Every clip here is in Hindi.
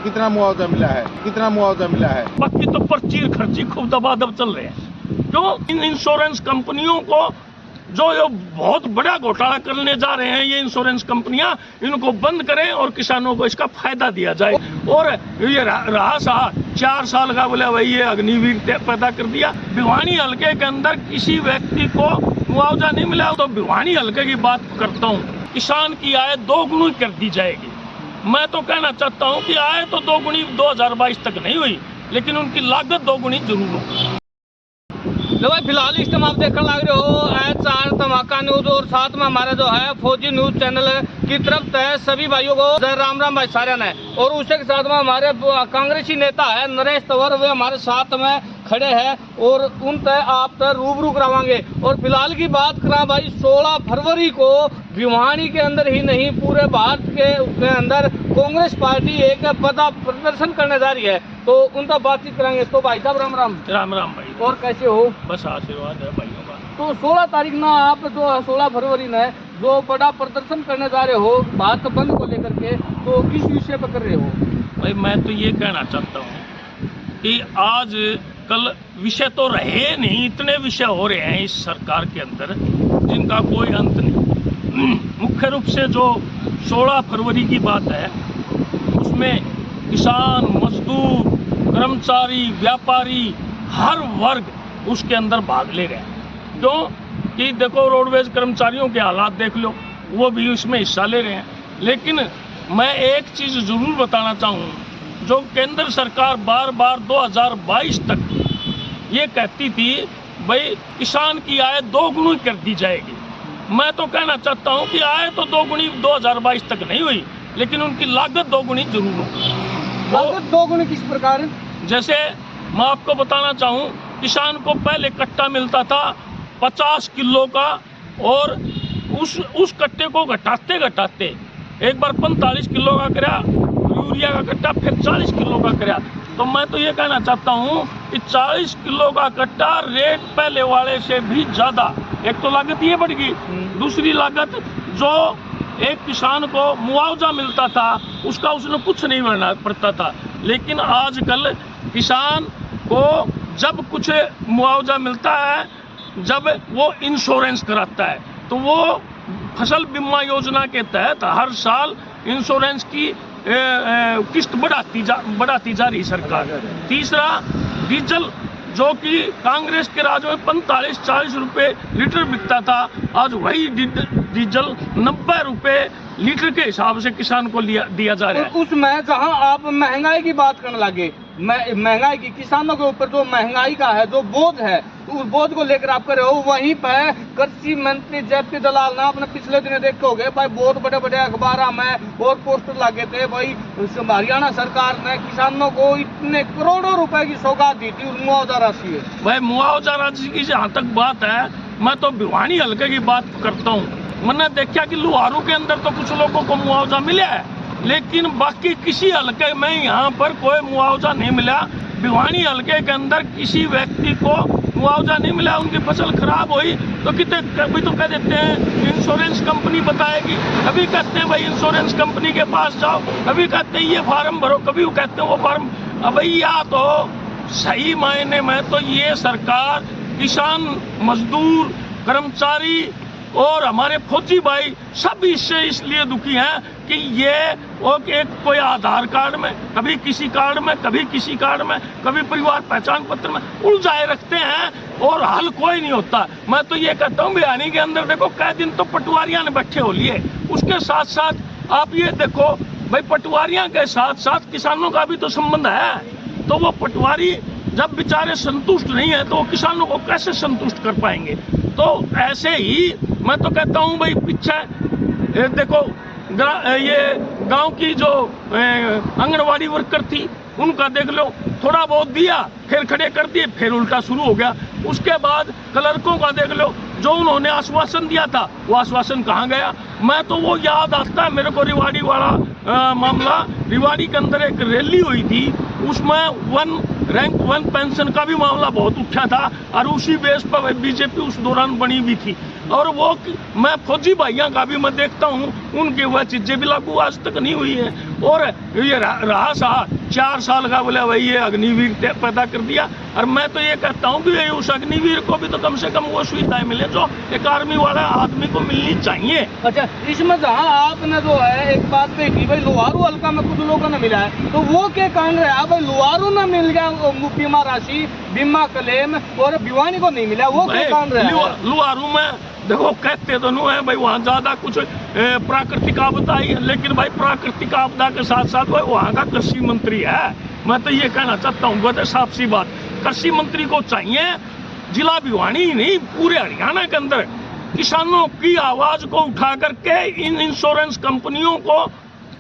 कितना मुआवजा मिला है, कितना मुआवजा मिला है? बाकी तो पर्ची खर्ची खूब दबादब चल रहे हैं। क्यों? इन इंश्योरेंस कंपनियों को जो ये बहुत बड़ा घोटाला करने जा रहे हैं, ये इंश्योरेंस कंपनियां, इनको बंद करें और किसानों को इसका फायदा दिया जाए। और ये रहा 4 साल का बोले भाई ये अग्निवीर पैदा कर दिया। भिवानी हल्के के अंदर किसी व्यक्ति को मुआवजा नहीं मिला, तो भिवानी हल्के की बात करता हूँ, किसान की आय 2 गुनी कर दी जाएगी। मैं तो कहना चाहता हूँ कि आय तो 2 गुनी 2022 तक नहीं हुई, लेकिन उनकी लागत 2 गुनी जरूर होगी। तो भाई फिलहाल इस टाइम आप देखने लग रहे हो HR धमाका न्यूज, और साथ में हमारे जो है फौजी न्यूज चैनल की तरफ से सभी भाइयों को जय राम राम भाई सारे ने। और उसी के साथ में हमारे कांग्रेसी नेता है नरेश तंवर, वे हमारे साथ में खड़े हैं और उन तय आप तय रूबरू करावांगे। और फिलहाल की बात करा भाई, 16 फरवरी को भिवानी के अंदर ही नहीं पूरे भारत के अंदर कांग्रेस पार्टी एक बड़ा प्रदर्शन करने जा रही है, तो उनका बातचीत करेंगे। तो भाई साहब राम राम। राम राम भाई। और कैसे हो? बस आशीर्वाद है भाइयों का। तो 16 तारीख ना आप जो 16 फरवरी ने जो बड़ा प्रदर्शन करने जा रहे हो भारत बंद को लेकर के, तो किस विषय पर कर रहे हो? भाई मैं तो ये कहना चाहता हूँ कि आज कल विषय तो रहे नहीं, इतने विषय हो रहे हैं इस सरकार के अंदर जिनका कोई अंत नहीं। मुख्य रूप से जो 16 फरवरी की बात है, उसमें किसान, मजदूर, कर्मचारी, व्यापारी, हर वर्ग उसके अंदर भाग ले रहे हैं। क्यों कि देखो रोडवेज कर्मचारियों के हालात देख लो, वो भी इसमें हिस्सा ले रहे हैं। लेकिन मैं एक चीज़ ज़रूर बताना चाहूँ, जो केंद्र सरकार बार बार 2022 तक ये कहती थी भाई किसान की आय 2 गुनी कर दी जाएगी। मैं तो कहना चाहता हूँ कि आय तो 2 गुनी 2022 तक नहीं हुई, लेकिन उनकी लागत 2 गुनी जरूर होगी। लागत 2 गुनी किस प्रकार? जैसे मैं आपको बताना चाहूँ, किसान को पहले कट्टा मिलता था 50 किलो का, और उस कट्टे को घटाते घटाते एक बार 45 किलो का कराया यूरिया का कट्टा, फिर 40 किलो का कराया। तो मैं तो ये कहना चाहता हूँ कि 40 किलो का कट्टा रेट पहले वाले से भी ज़्यादा, एक तो लागत ये बढ़ गई, दूसरी लागत जो एक किसान को मुआवजा मिलता था उसका उसने कुछ नहीं भरना पड़ता था। लेकिन आजकल किसान को जब कुछ मुआवजा मिलता है, जब वो इंश्योरेंस कराता है, तो वो फसल बीमा योजना के तहत हर साल इंश्योरेंस की किस्त बढ़ाती जा रही सरकार। तीसरा, डीजल जो कि कांग्रेस के राज में 45-40 रुपये लीटर बिकता था, आज वही डीजल 90 रुपये लीटर के हिसाब से किसान को दिया जा रहा है। उसमें जहां आप महंगाई की बात करने लगे, महंगाई की, किसानों के ऊपर जो महंगाई का है जो बोझ है, तो उस बोझ को लेकर आप कर रहे हो। वहीं पर कृषि मंत्री जेपी दलाल ने अपने पिछले दिनों देखे होंगे भाई, बहुत बड़े बड़े अखबार में और पोस्टर लगे थे भाई, हरियाणा सरकार ने किसानों को इतने करोड़ों रुपए की सौगात दी थी मुआवजा राशि है। भाई मुआवजा राशि की जहाँ तक बात है, मैं तो भिवानी हल्के की बात करता हूँ। मैंने देखा कि लुहारू के अंदर तो कुछ लोगों को मुआवजा मिला है, लेकिन बाकी किसी हल्के में यहाँ पर कोई मुआवजा नहीं मिला। भिवानी हल्के के अंदर किसी व्यक्ति को मुआवजा नहीं मिला। उनकी फसल खराब हुई तो कभी तो कह देते हैं इंश्योरेंस कंपनी बताएगी, कभी कहते हैं भाई इंश्योरेंस कंपनी के पास जाओ, कभी कहते हैं ये फार्म भरो, कभी वो कहते हैं वो फार्म। अब या तो सही मायने में तो ये सरकार किसान, मजदूर, कर्मचारी और हमारे फौजी भाई सब इससे इसलिए दुखी हैं कि ये एक कोई आधार कार्ड में, कभी किसी कार्ड में, कभी किसी कार्ड में, कभी परिवार पहचान पत्र में उलझाए रखते हैं और हल कोई नहीं होता। मैं तो ये कहता हूँ भिवानी के अंदर देखो कई दिन तो पटवारियां ने बैठे हो लिए, उसके साथ साथ आप ये देखो भाई पटवारियां के साथ साथ किसानों का भी तो संबंध है। तो वो पटवारी जब बेचारे संतुष्ट नहीं है तो किसानों को कैसे संतुष्ट कर पाएंगे? तो ऐसे ही मैं तो कहता हूँ भाई, पीछे देखो ये गांव की जो आंगनवाड़ी वर्कर थी उनका देख लो, थोड़ा बहुत दिया फिर खड़े कर दिए, फिर उल्टा शुरू हो गया। उसके बाद क्लर्कों का देख लो, जो उन्होंने आश्वासन दिया था वो आश्वासन कहाँ गया? मैं तो वो याद आता है मेरे को रिवाड़ी वाला मामला। रिवाड़ी के अंदर एक रैली हुई थी, उसमें रैंक 1 पेंशन का भी मामला बहुत उठा था और उसी बेस पर बीजेपी उस दौरान बनी भी थी। और वो मैं फौजी भाइयों का भी मैं देखता हूँ, उनकी वह चीज़ें भी लागू आज तक नहीं हुई है। और ये रहा 4 साल का बोले भाई ये अग्निवीर पैदा कर दिया। और मैं तो ये कहता हूँ कि उस अग्निवीर को भी तो कम से कम वो सुविधाएं मिले जो एक आर्मी वाला आदमी को मिलनी चाहिए। अच्छा, इसमें जहाँ आपने जो है एक बात पे की भाई लोहारू हल्का में कुछ लोगों ने मिला है, तो वो क्या कारण रहा भाई लोहारू ने मिल गया बीमा राशि, बीमा क्लेम, और भिवानी को नहीं मिला, वो क्या कारण रहा? लोहारू में देखो कहते तो नहीं है भाई वहाँ ज्यादा कुछ प्राकृतिक आपदा आई है, लेकिन भाई प्राकृतिक आपदा के साथ साथ भाई वहाँ का कृषि मंत्री है। मैं तो ये कहना चाहता हूँ बहुत साफ सी बात, कृषि मंत्री को चाहिए जिला भिवानी ही नहीं पूरे हरियाणा के अंदर किसानों की आवाज को उठा करके इन इंश्योरेंस कंपनियों को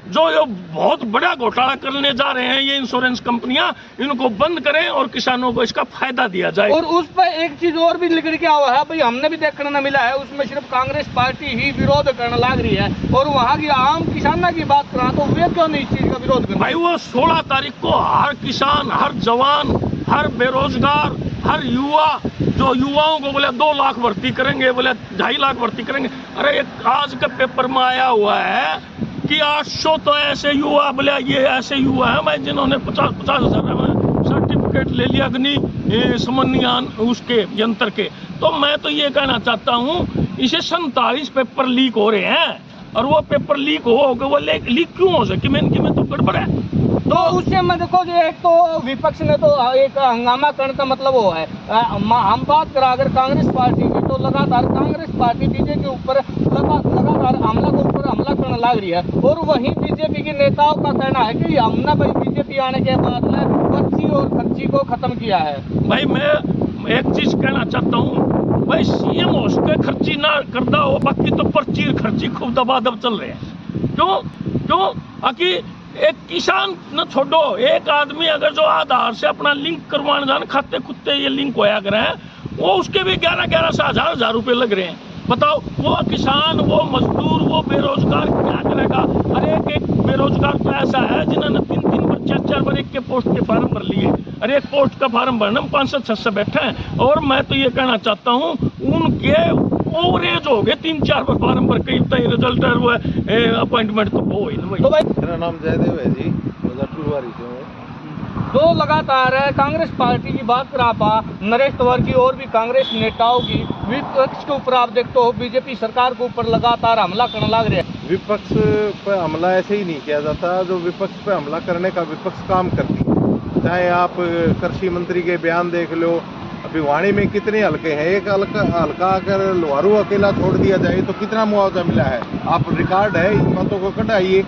जो ये बहुत बड़ा घोटाला करने जा रहे हैं, ये इंश्योरेंस कंपनियां, इनको बंद करें और किसानों को इसका फायदा दिया जाए। और उस पर एक चीज और भी लिख के हुआ है भाई, हमने भी देखने न मिला है, उसमें सिर्फ कांग्रेस पार्टी ही विरोध करने लग रही है, और वहाँ की आम किसानों की बात करा तो वे क्यों नहीं इस चीज का विरोध कर? भाई वो 16 तारीख को हर किसान, हर जवान, हर बेरोजगार, हर युवा, जो युवाओं को बोले 2 लाख भर्ती करेंगे, बोले 2.5 लाख भर्ती करेंगे। अरे एक आज के पेपर में आया हुआ है कि 800 तो ऐसे युवा, बोले ये ऐसे युवा है भाई जिन्होंने 50 हजार में सर्टिफिकेट ले लिया अग्नि समन्वयन उसके यंत्र के। तो मैं तो ये कहना चाहता हूँ इसे 47 पेपर लीक हो रहे हैं, और वो पेपर लीक हो गए, वो लीक क्यों हो सके? में तो गड़बड़ है। तो उससे मैं देखो जो एक तो विपक्ष ने तो एक हंगामा करने का मतलब वो है, हम बात करा अगर कांग्रेस पार्टी की, तो लगातार कांग्रेस पार्टी बीजेपी के ऊपर लगातार हमला करने लग रही है, और वहीं बीजेपी के नेताओं का कहना है कि हमने भाई बीजेपी आने के बाद में पर्ची और खर्ची को खत्म किया है। भाई मैं एक चीज कहना चाहता हूँ, भाई सीएम हो सके खर्ची ना करता हो, बाकी तो पर्ची खर्ची खूब दबादब चल रहे हैं। क्यों आकि एक किसान न छोड़ो, एक आदमी अगर जो आधार से अपना लिंक करवाने जाने, खाते खुत्ते ये लिंक होया करे हैं, वो उसके भी 11 से हजार रुपए लग रहे हैं। बताओ वो किसान, वो मजदूर, वो बेरोजगार क्या करेगा? अरे एक बेरोजगार तो ऐसा है जिन्होंने 3 बार 4 बार एक के पोस्ट के फार्म भर लिए, अरे एक पोस्ट का फार्म भरने में 500-600 बैठे हैं। और मैं तो ये कहना चाहता हूँ उनके ओवरेज हो गए 3-4 बार फार्म भर के, रिजल्ट हुआ अपॉइंटमेंट तो वो ही ना। तो भाई मेरा नाम जयदेव है जी, टुलवारी से हूँ। तो लगातार कांग्रेस पार्टी की बात करा पा नरेश तंवर की और भी कांग्रेस नेताओं की विपक्ष के ऊपर आप देखते हो बीजेपी सरकार के ऊपर लगातार हमला करने लग रहे हैं। विपक्ष पर हमला ऐसे ही नहीं किया जाता, जो विपक्ष पे हमला करने का विपक्ष काम करती है। चाहे आप कृषि मंत्री के बयान देख लो, भिवानी में कितने हल्के हैं, एक हल्का अगर लोहारू अकेला छोड़ दिया जाए तो कितना मुआवजा मिला है, आप रिकॉर्ड है, इन बातों को कटाइए।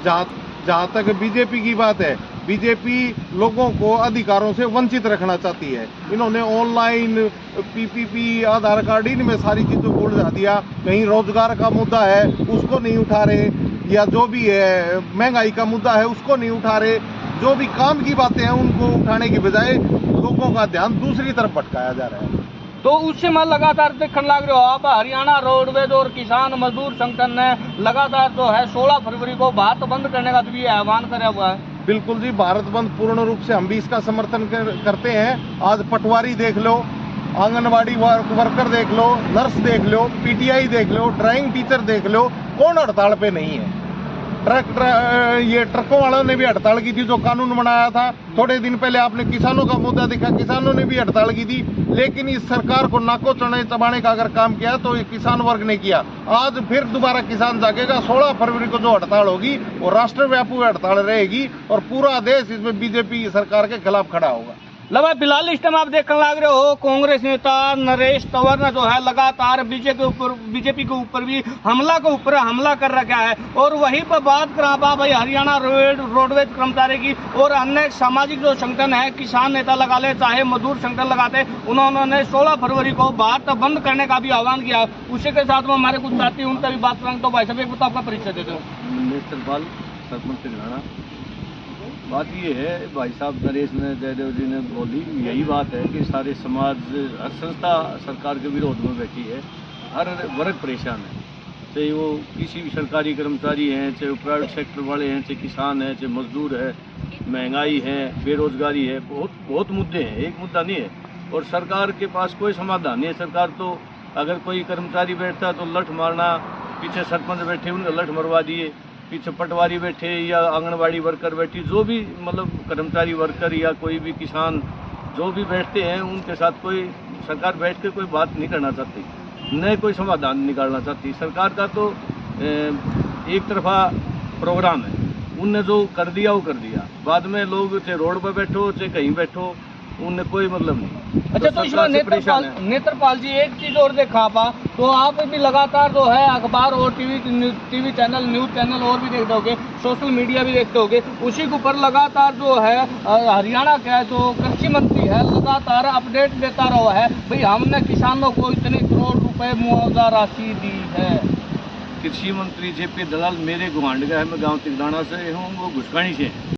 जहाँ तक बीजेपी की बात है, बीजेपी लोगों को अधिकारों से वंचित रखना चाहती है। इन्होंने ऑनलाइन पीपीपी, आधार कार्ड, इनमें सारी चीज़ों को उलझा दिया। कहीं रोजगार का मुद्दा है उसको नहीं उठा रहे, या जो भी है महंगाई का मुद्दा है उसको नहीं उठा रहे। जो भी काम की बातें हैं उनको उठाने की बजाय लोगों का ध्यान दूसरी तरफ भटकाया जा रहा है। तो उससे मैं लगातार देखने लग रहे हो आप, हरियाणा रोडवेज और किसान मजदूर संगठन ने लगातार जो है 16 फरवरी को भारत बंद करने का भी आह्वान करा हुआ है। बिल्कुल जी, भारत बंद पूर्ण रूप से हम भी इसका समर्थन करते हैं। आज पटवारी देख लो, आंगनबाड़ी वर्कर देख लो, नर्स देख लो, पीटीआई देख लो, ड्राइंग टीचर देख लो, कौन हड़ताल पे नहीं है? ये ट्रकों वालों ने भी हड़ताल की थी जो कानून बनाया था। थोड़े दिन पहले आपने किसानों का मुद्दा देखा, किसानों ने भी हड़ताल की थी। लेकिन इस सरकार को नाको चबाने का अगर काम किया तो ये किसान वर्ग ने किया। आज फिर दोबारा किसान जागेगा। 16 फरवरी को जो हड़ताल होगी वो राष्ट्रव्यापी हड़ताल रहेगी और पूरा देश इसमें बीजेपी सरकार के खिलाफ खड़ा होगा। लगा फिलहाल इस टाइम आप देखने लग रहे हो कांग्रेस नेता नरेश तंवर ने जो है लगातार बीजेपी के ऊपर भी हमला कर रखा है। और वहीं पर बात करा भाई हरियाणा रोडवेज कर्मचारी की और अन्य सामाजिक जो संगठन है, किसान नेता लगा ले चाहे मजदूर संगठन लगाते, उन्होंने 16 फरवरी को भारत बंद करने का भी आह्वान किया। उसी के साथ में हमारे कुछ साथी उनका भी बात करेंगे। तो भाई साहब एक बताओ, आपका परिचय दे दो। बात ये है भाई साहब नरेश ने, जयदेव जी ने बोली, यही बात है कि सारे समाज, हर संस्था सरकार के विरोध में बैठी है। हर वर्ग परेशान है, चाहे वो किसी भी सरकारी कर्मचारी हैं, चाहे वो प्राइवेट सेक्टर वाले हैं, चाहे किसान हैं, चाहे मजदूर है, महंगाई है, बेरोजगारी है, बहुत मुद्दे हैं, एक मुद्दा नहीं है। और सरकार के पास कोई समाधान नहीं है। सरकार तो अगर कोई कर्मचारी बैठता तो लठ मारना, पीछे सरपंच बैठे उन्हें लठ मरवा दिए, पीछे पटवारी बैठे या आंगनबाड़ी वर्कर बैठी, जो भी मतलब कर्मचारी वर्कर या कोई भी किसान जो भी बैठते हैं, उनके साथ कोई सरकार बैठ के कोई बात नहीं करना चाहती, न कोई समाधान निकालना चाहती। सरकार का तो एक तरफा प्रोग्राम है, उनने जो कर दिया वो कर दिया, बाद में लोग चाहे रोड पर बैठो चाहे कहीं बैठो, उनने कोई मतलब नहीं। अच्छा, तो इसमें नेत्रपाल जी एक चीज और देखा तो आप भी लगातार जो है अखबार और टीवी चैनल, न्यूज चैनल और भी देखते होगे, सोशल मीडिया भी देखते होगे, उसी के ऊपर लगातार जो है हरियाणा का जो कृषि मंत्री है लगातार अपडेट देता रहा है, भाई हमने किसानों को इतने करोड़ रुपए मुआवजा राशि दी है। कृषि मंत्री जेपी दलाल मेरे गुआंढ का है, मैं गांव तिगदाना से हूँ, वो घुसकानी से है।